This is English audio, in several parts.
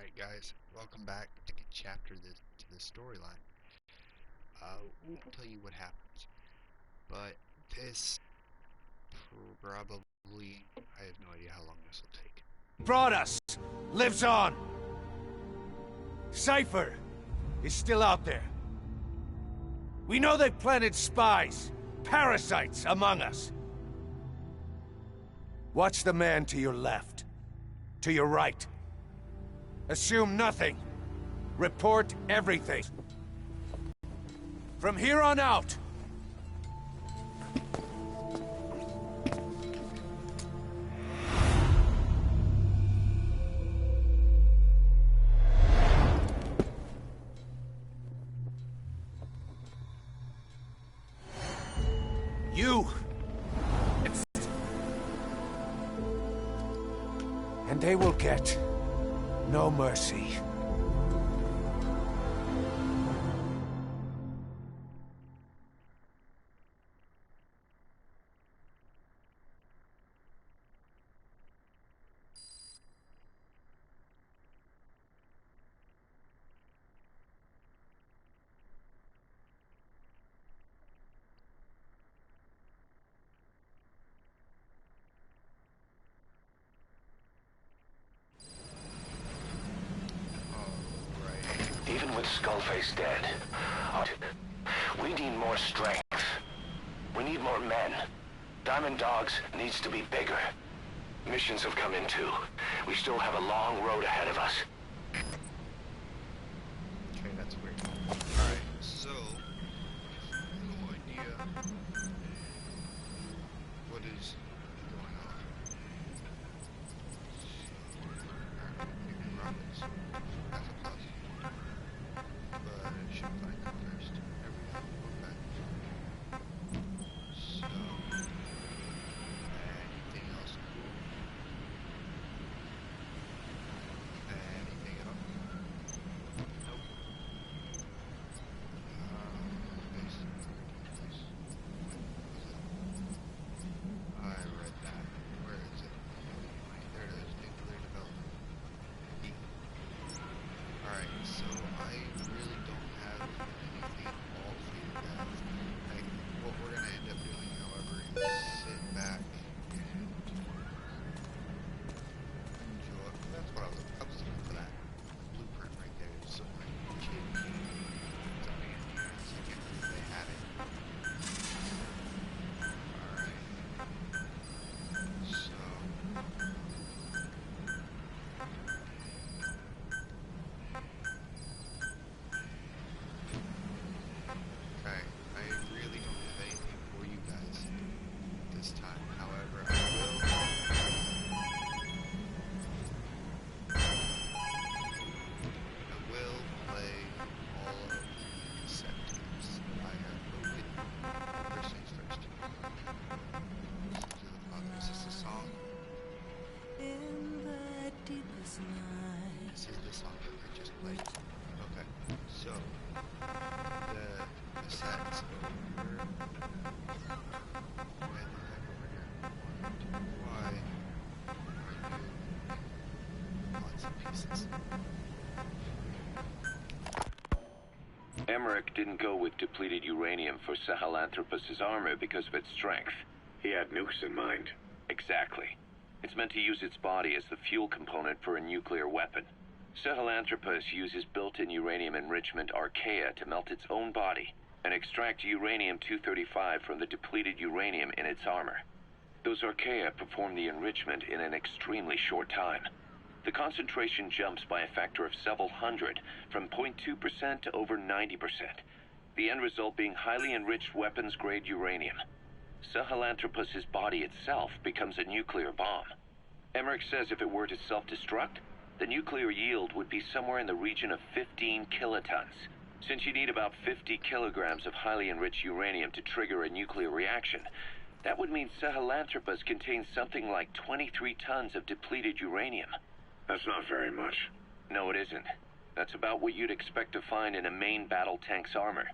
Alright guys, welcome back. Second chapter to the storyline. Won't tell you what happens, but this probably, I have no idea how long this will take. Brought us, lives on. Cypher is still out there. We know they've planted spies, parasites among us. Watch the man to your left, to your right. Assume nothing. Report everything. From here on out. You. And they will get no mercy. Even with Skullface dead, we need more strength. We need more men. Diamond Dogs needs to be bigger. Missions have come in too. We still have a long road ahead of us. Okay, that's weird. Alright, so, no idea what is going on. Rockets. That's a plus. But I should find that first. Everything. Okay. So, anything else cool? Anything else? Nope. I read that. Where is it? There it is. Nuclear development. E. Alright, so I really don't have anything all figured out. What we're gonna end up doing, however, is sit back and enjoy. That's what I was looking for, that blueprint right there. So my kid something in here. So I can't believe they had it. Alright. So okay, I really don't have anything for you guys this time. However, I will play all of the set tapes that I have loaded. First things first. Listen to the Father. Is this the song? In the deepest night. This is the song that I just played. Okay, so the sets over here. And the heck over here. 1, 2, Y. Right here. Lots of pieces. Emmerich didn't go with depleted uranium for Sahelanthropus' armor because of its strength. He had nukes in mind. Exactly. It's meant to use its body as the fuel component for a nuclear weapon. Sahelanthropus uses built-in uranium enrichment archaea to melt its own body and extract uranium-235 from the depleted uranium in its armor. Those archaea perform the enrichment in an extremely short time. The concentration jumps by a factor of several hundred, from 0.2% to over 90%. The end result being highly enriched weapons-grade uranium. Sahelanthropus' body itself becomes a nuclear bomb. Emmerich says if it were to self-destruct, the nuclear yield would be somewhere in the region of 15 kilotons. Since you need about 50 kilograms of highly enriched uranium to trigger a nuclear reaction, that would mean Sahelanthropus contains something like 23 tons of depleted uranium. That's not very much. No, it isn't. That's about what you'd expect to find in a main battle tank's armor.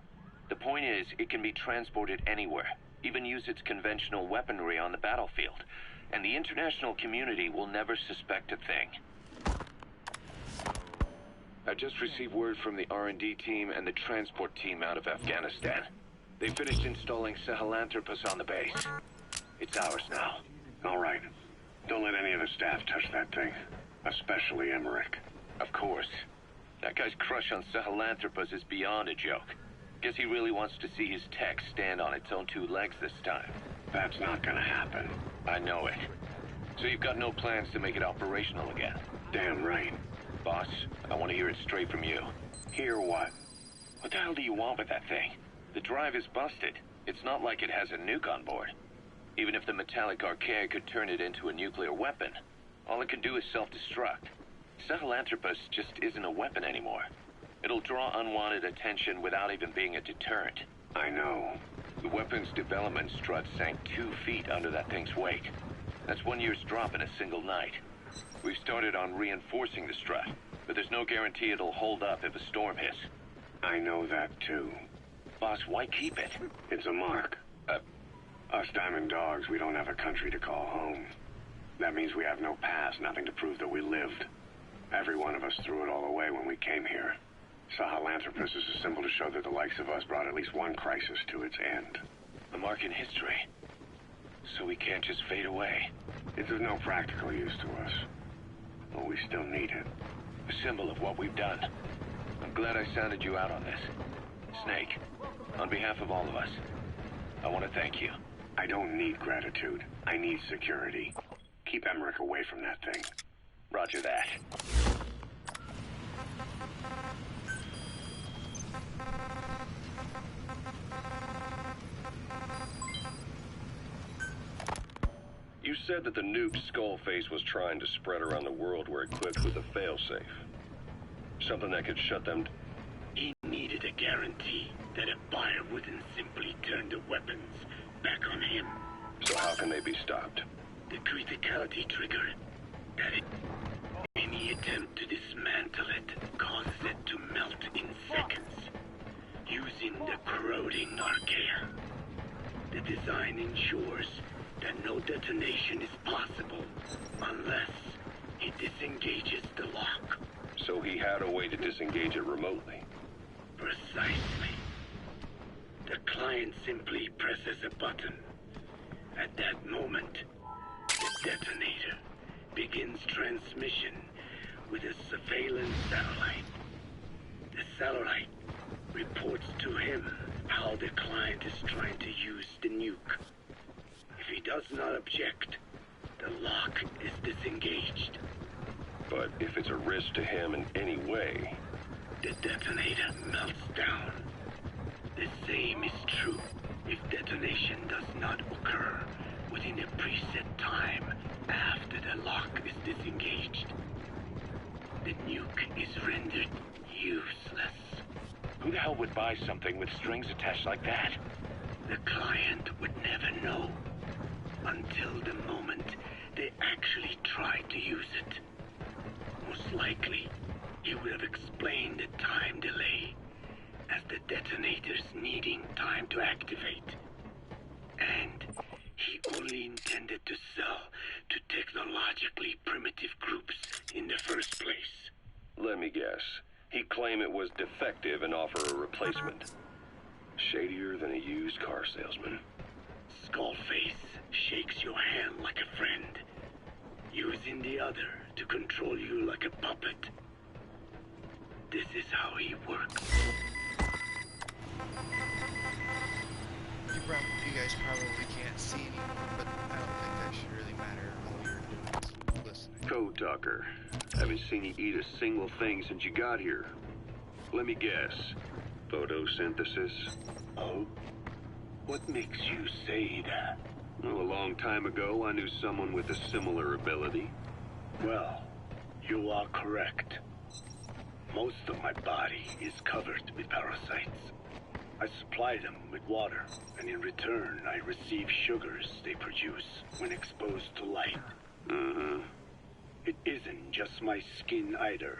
The point is, it can be transported anywhere, even use its conventional weaponry on the battlefield, and the international community will never suspect a thing. I just received word from the R&D team and the transport team out of Afghanistan. They finished installing Sahelanthropus on the base. It's ours now. All right. Don't let any of the staff touch that thing. Especially Emmerich. Of course. That guy's crush on Sahelanthropus is beyond a joke. Guess he really wants to see his tech stand on its own two legs this time. That's not gonna happen. I know it. So you've got no plans to make it operational again? Damn right. Boss, I want to hear it straight from you. Hear what? What the hell do you want with that thing? The drive is busted. It's not like it has a nuke on board. Even if the metallic archaea could turn it into a nuclear weapon, all it can do is self-destruct. Sahelanthropus just isn't a weapon anymore. It'll draw unwanted attention without even being a deterrent. I know. The weapon's development strut sank 2 feet under that thing's weight. That's 1 year's drop in a single night. We've started on reinforcing the strut, but there's no guarantee it'll hold up if a storm hits. I know that too. Boss, why keep it? It's a mark. Us Diamond Dogs, we don't have a country to call home. That means we have no past, nothing to prove that we lived. Every one of us threw it all away when we came here. Sahelanthropus is a symbol to show that the likes of us brought at least one crisis to its end. A mark in history. So we can't just fade away. It's of no practical use to us. But we still need it. A symbol of what we've done. I'm glad I sounded you out on this. Snake, on behalf of all of us, I want to thank you. I don't need gratitude. I need security. Keep Emmerich away from that thing. Roger that. You said that the nuke Skullface was trying to spread around the world were equipped with a failsafe. Something that could shut them... He needed a guarantee that a buyer wouldn't simply turn the weapons back on him. So how can they be stopped? The criticality trigger. That is, any attempt to dismantle it causes it to melt in seconds, using the corroding archaea. The design ensures that no detonation is possible unless he disengages the lock. So he had a way to disengage it remotely. Precisely. The client simply presses a button. At that moment, the detonator begins transmission with a surveillance satellite. The satellite reports to him how the client is trying to use the nuke. If he does not object, the lock is disengaged. But if it's a risk to him in any way... The detonator melts down. The same is true if detonation does not occur within a preset time after the lock is disengaged. The nuke is rendered useless. Who the hell would buy something with strings attached like that? The client would never know until the moment they actually try to use it. Most likely, he would have explained the time delay as the detonators needing time to activate. And he only intended to sell to technologically primitive groups in the first place. Let me guess. He'd claim it was defective and offer a replacement. Shadier than a used car salesman. Skullface shakes your hand like a friend, using the other to control you like a puppet. This is how he works. You guys probably can't see anymore, but I don't think that should really matter. All you're doing is listening. Code Talker. Haven't seen you eat a single thing since you got here. Let me guess. Photosynthesis? Oh? What makes you say that? Well, a long time ago, I knew someone with a similar ability. Well, you are correct. Most of my body is covered with parasites. I supply them with water, and in return, I receive sugars they produce when exposed to light. It isn't just my skin either.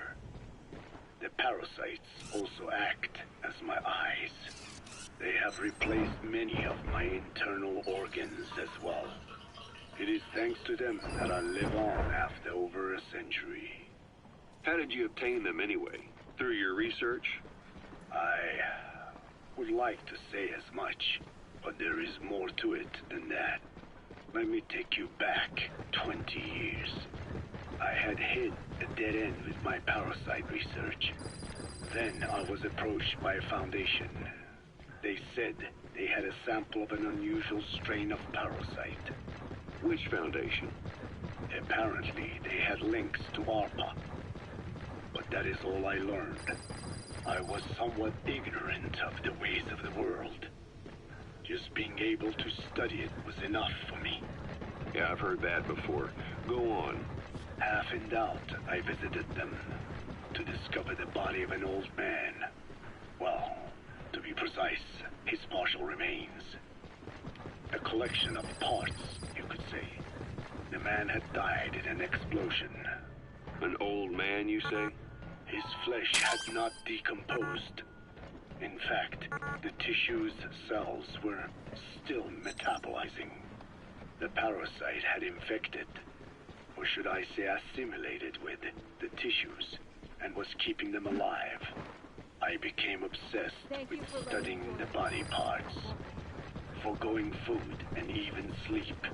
The parasites also act as my eyes. They have replaced many of my internal organs as well. It is thanks to them that I live on after over a century. How did you obtain them anyway? through your research? I would like to say as much, but there is more to it than that. Let me take you back 20 years. I had hit a dead end with my parasite research. Then I was approached by a foundation. They said they had a sample of an unusual strain of parasite. Which foundation? Apparently, they had links to ARPA. But that is all I learned. I was somewhat ignorant of the ways of the world. Just being able to study it was enough for me. Yeah, I've heard that before. Go on. Half in doubt, I visited them to discover the body of an old man. Well, to be precise, his partial remains. A collection of parts, you could say. The man had died in an explosion. An old man, you say? His flesh had not decomposed. In fact, the tissue's cells were still metabolizing. The parasite had infected, or should I say assimilated with, the tissues, and was keeping them alive. I became obsessed with studying the body parts, foregoing food and even sleep.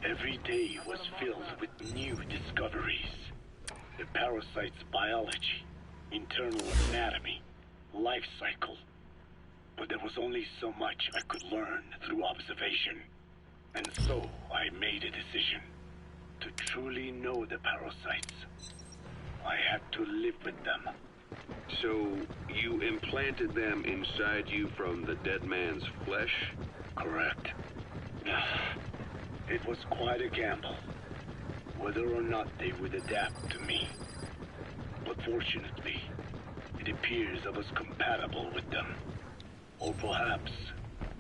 Every day was filled with new discoveries. The parasite's biology, internal anatomy, life cycle. But there was only so much I could learn through observation. And so I made a decision. To truly know the parasites, I had to live with them. So, you implanted them inside you from the dead man's flesh? Correct. It was quite a gamble, whether or not they would adapt to me. But fortunately, it appears I was compatible with them. Or perhaps,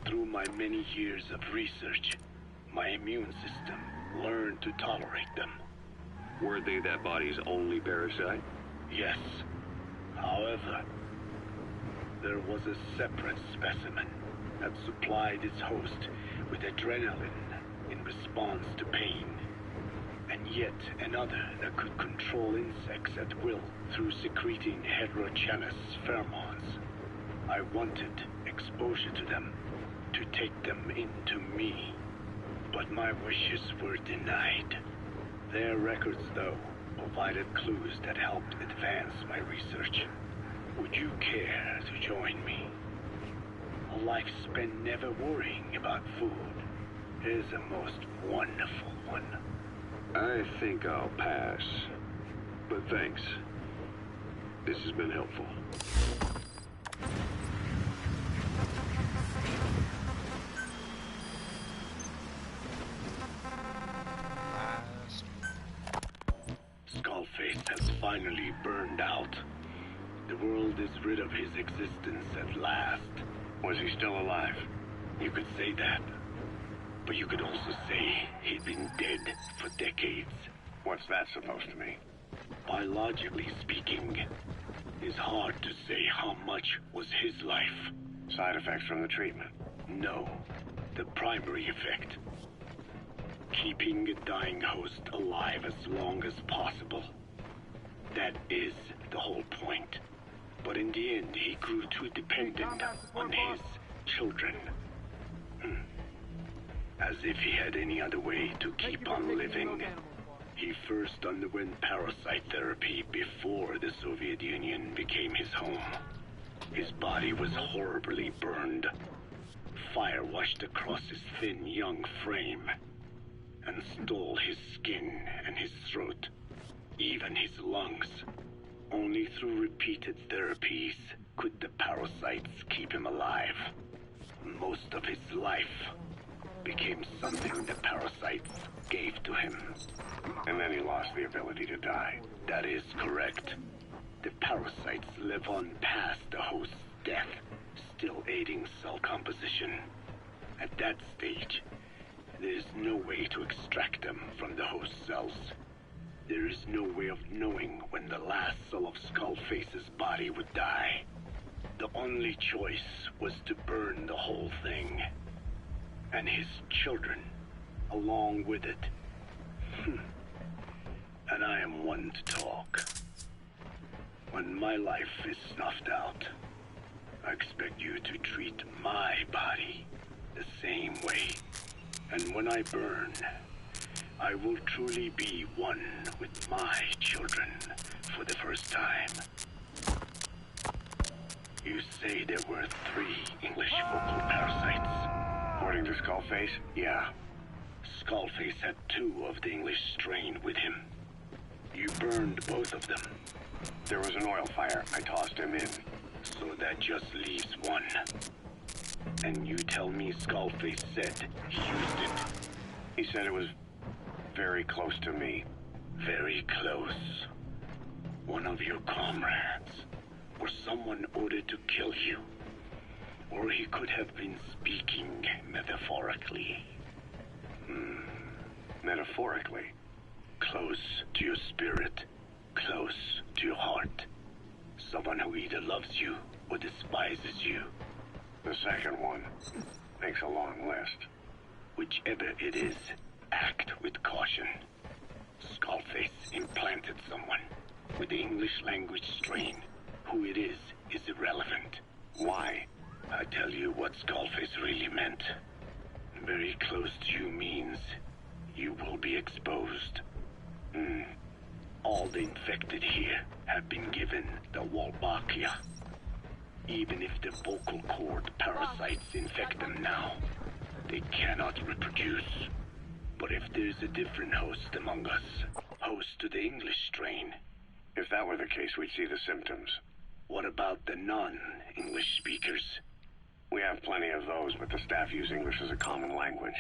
through my many years of research, my immune system learned to tolerate them. Were they that body's only parasite? Yes. However, there was a separate specimen that supplied its host with adrenaline in response to pain, and yet another that could control insects at will through secreting heterogeneous pheromones. I wanted exposure to them, to take them into me, but my wishes were denied. Their records, though, provided clues that helped advance my research. Would you care to join me? A life spent never worrying about food is a most wonderful one. I think I'll pass. But thanks. This has been helpful. Skullface has finally burned out. The world is rid of his existence at last. Was he still alive? You could say that. But you could also say he'd been dead for decades. What's that supposed to mean? Biologically speaking, it's hard to say how much was his life. Side effects from the treatment? No, the primary effect. Keeping a dying host alive as long as possible. That is the whole point. But in the end, he grew too dependent on his children. As if he had any other way to keep on living. He first underwent parasite therapy before the Soviet Union became his home. His body was horribly burned. Fire washed across his thin young frame and stole his skin and his throat, even his lungs. Only through repeated therapies could the parasites keep him alive. Most of his life became something the parasites gave to him. And then he lost the ability to die. That is correct. The parasites live on past the host's death, still aiding cell composition. At that stage, there is no way to extract them from the host cells. There is no way of knowing when the last cell of Skullface's body would die. The only choice was to burn the whole thing. And his children, along with it. And I am one to talk. When my life is snuffed out, I expect you to treat my body the same way. And when I burn, I will truly be one with my children for the first time. You say there were 3 English vocal parasites. According to Skullface, yeah. Skullface had 2 of the English strain with him. You burned both of them. There was an oil fire. I tossed him in. So that just leaves 1. And you tell me Skullface said he used it. He said it was very close to me. Very close. One of your comrades. Or someone ordered to kill you. Or he could have been speaking metaphorically. Metaphorically? Close to your spirit. Close to your heart. Someone who either loves you or despises you. The second one makes a long list. Whichever it is, act with caution. Skullface implanted someone with the English language strain. Who it is irrelevant. Why? I tell you what Skullface really meant. Very close to you means you will be exposed. All the infected here have been given the Wolbachia. Even if the vocal cord parasites infect them now, they cannot reproduce. But if there's a different host among us, host to the English strain. If that were the case, we'd see the symptoms. What about the non-English speakers? We have plenty of those, but the staff use English as a common language.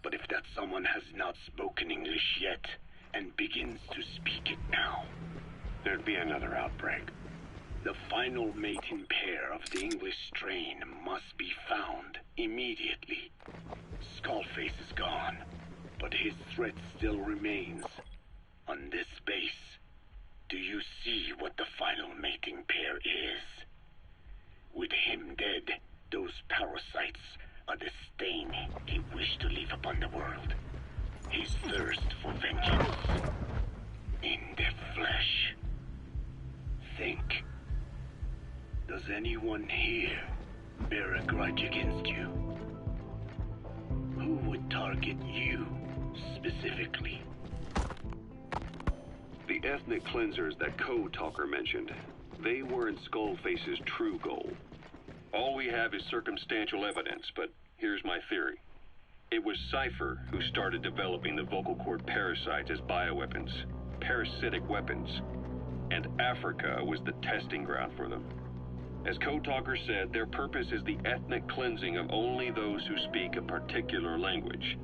But if that someone has not spoken English yet, and begins to speak it now, there'd be another outbreak. The final mating pair of the English strain must be found immediately. Skullface is gone, but his threat still remains. On this base, do you see what the final mating pair is? With him dead, those parasites are the stain he wished to leave upon the world. His thirst for vengeance. In their flesh. Think. Does anyone here bear a grudge against you? Who would target you, specifically? The ethnic cleansers that Code Talker mentioned, they weren't Skullface's true goal. All we have is circumstantial evidence, but here's my theory. It was Cypher who started developing the vocal cord parasites as bioweapons, parasitic weapons, and Africa was the testing ground for them. As Code Talker said, their purpose is the ethnic cleansing of only those who speak a particular language.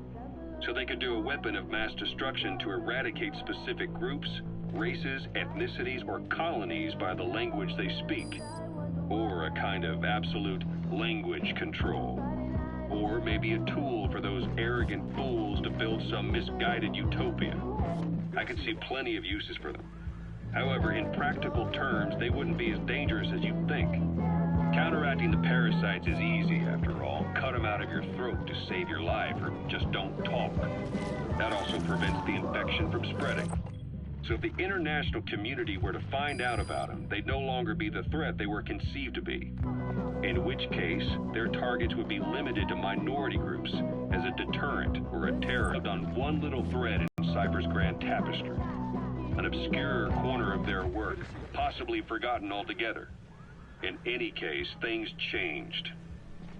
So they could do a weapon of mass destruction to eradicate specific groups, races, ethnicities, or colonies by the language they speak. Or a kind of absolute language control. Or maybe a tool for those arrogant fools to build some misguided utopia. I could see plenty of uses for them. However, in practical terms, they wouldn't be as dangerous as you'd think. Counteracting the parasites is easy, after all. Cut them out of your throat to save your life, or just don't talk. That also prevents the infection from spreading. So if the international community were to find out about them, they'd no longer be the threat they were conceived to be. In which case, their targets would be limited to minority groups as a deterrent or a terror on one little thread in Cypher's grand tapestry. An obscure corner of their work, possibly forgotten altogether. In any case, things changed.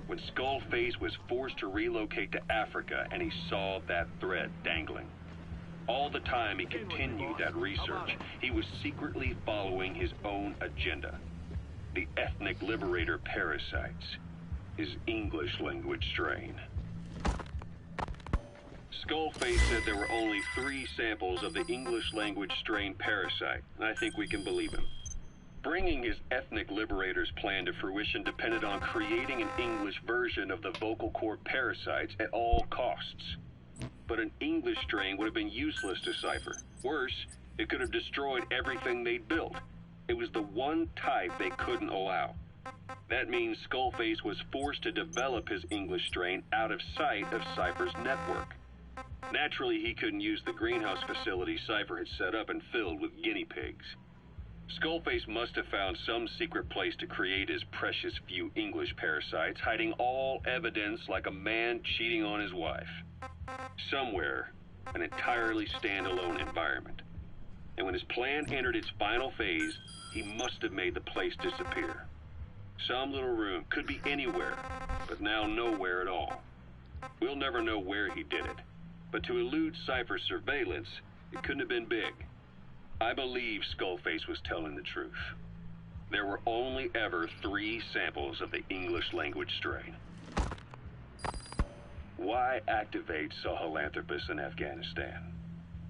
When Skullface was forced to relocate to Africa and he saw that thread dangling. All the time he continued that research, he was secretly following his own agenda. The ethnic liberator parasites. His English language strain. Skullface said there were only 3 samples of the English language strain parasite, and I think we can believe him. Bringing his ethnic liberator's plan to fruition depended on creating an English version of the vocal cord parasites at all costs. But an English strain would have been useless to Cypher. Worse, it could have destroyed everything they'd built. It was the one type they couldn't allow. That means Skullface was forced to develop his English strain out of sight of Cypher's network. Naturally, he couldn't use the greenhouse facility Cypher had set up and filled with guinea pigs. Skullface must have found some secret place to create his precious few English parasites, hiding all evidence like a man cheating on his wife. Somewhere, an entirely standalone environment. And when his plan entered its final phase, he must have made the place disappear. Some little room, could be anywhere, but now nowhere at all. We'll never know where he did it, but to elude Cypher's surveillance, it couldn't have been big. I believe Skullface was telling the truth. There were only ever 3 samples of the English language strain. Why activate Sahelanthropus in Afghanistan?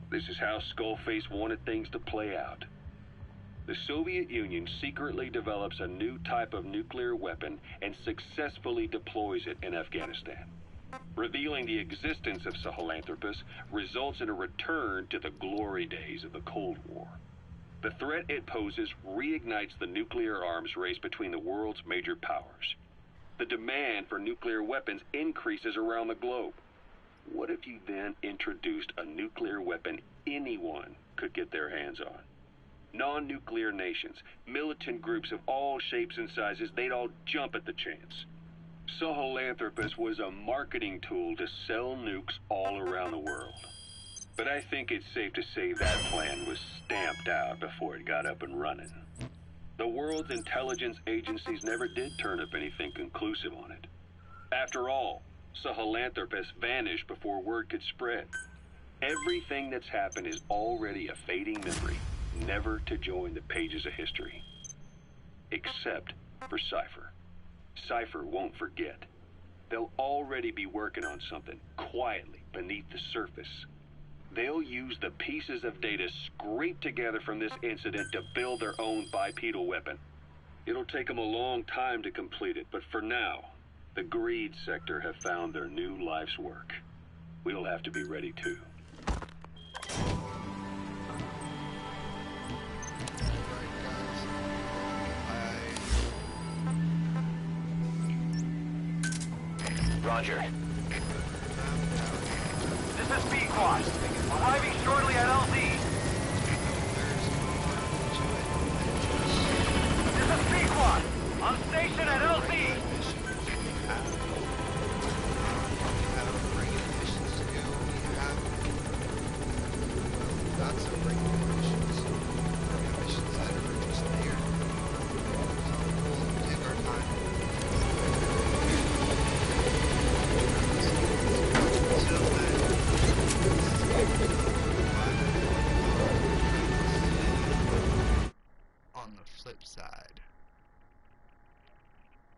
This is how Skullface wanted things to play out. The Soviet Union secretly develops a new type of nuclear weapon and successfully deploys it in Afghanistan. Revealing the existence of Sahelanthropus results in a return to the glory days of the Cold War. The threat it poses reignites the nuclear arms race between the world's major powers. The demand for nuclear weapons increases around the globe. What if you then introduced a nuclear weapon anyone could get their hands on? Non-nuclear nations, militant groups of all shapes and sizes, they'd all jump at the chance. Sahelanthropus was a marketing tool to sell nukes all around the world. But I think it's safe to say that plan was stamped out before it got up and running. The world's intelligence agencies never did turn up anything conclusive on it. After all, Sahelanthropus vanished before word could spread. Everything that's happened is already a fading memory, never to join the pages of history. Except for Cypher. Cypher won't forget. They'll already be working on something, quietly, beneath the surface. They'll use the pieces of data scraped together from this incident to build their own bipedal weapon. It'll take them a long time to complete it, but for now, the greed sector have found their new life's work. We'll have to be ready too. Roger. This is B-Quad. Arriving shortly at LZ. This is B-Quad. On station at LZ. Lots of regular missions. Missions that are just there. We'll take our time. On the flip side,